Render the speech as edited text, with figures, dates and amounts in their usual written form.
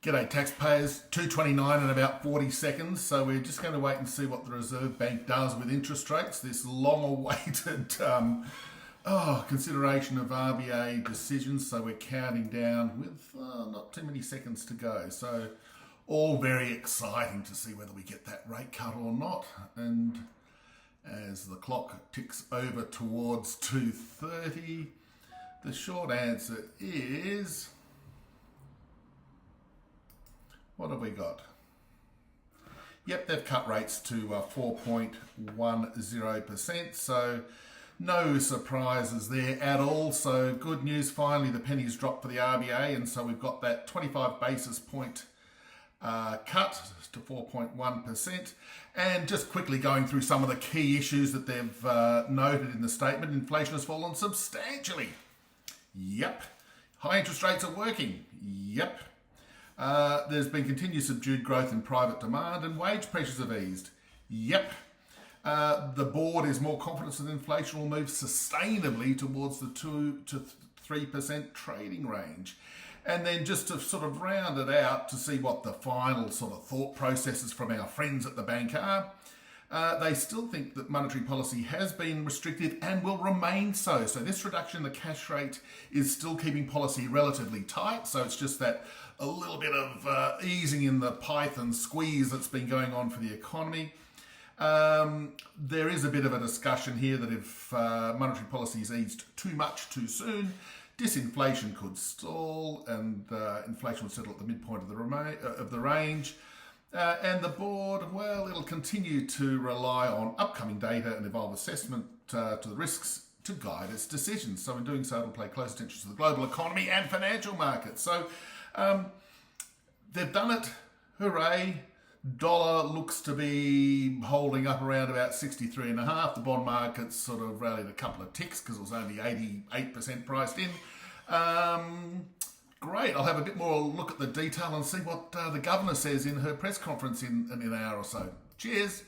G'day taxpayers, 2.29 in about 40 seconds. So we're just going to wait and see what the Reserve Bank does with interest rates. This long-awaited consideration of RBA decisions. So we're counting down with not too many seconds to go. So all very exciting to see whether we get that rate cut or not. And as the clock ticks over towards 2:30, the short answer is... what have we got? Yep, they've cut rates to 4.10%, so no surprises there at all. So good news, finally the pennies dropped for the RBA, and so we've got that 25 basis point cut to 4.1%. And just quickly going through some of the key issues that they've noted in the statement. Inflation has fallen substantially. Yep. High interest rates are working. Yep. There's been continued subdued growth in private demand and wage pressures have eased. Yep. The board is more confident that inflation will move sustainably towards the 2 to 3% trading range. And then just to sort of round it out to see what the final sort of thought processes from our friends at the bank are, they still think that monetary policy has been restrictive and will remain so. So this reduction in the cash rate is still keeping policy relatively tight. So it's just that a little bit of easing in the Python squeeze that's been going on for the economy. There is a bit of a discussion here that if monetary policy is eased too much too soon, disinflation could stall and inflation would settle at the midpoint of the range. And the board, well, it'll continue to rely on upcoming data and evolve assessment to the risks to guide its decisions. So in doing so, it'll pay close attention to the global economy and financial markets. So they've done it. Hooray. Dollar looks to be holding up around about 63.5. The bond market's sort of rallied a couple of ticks because it was only 88% priced in. Great. I'll have a bit more look at the detail and see what the governor says in her press conference in an hour or so. Cheers.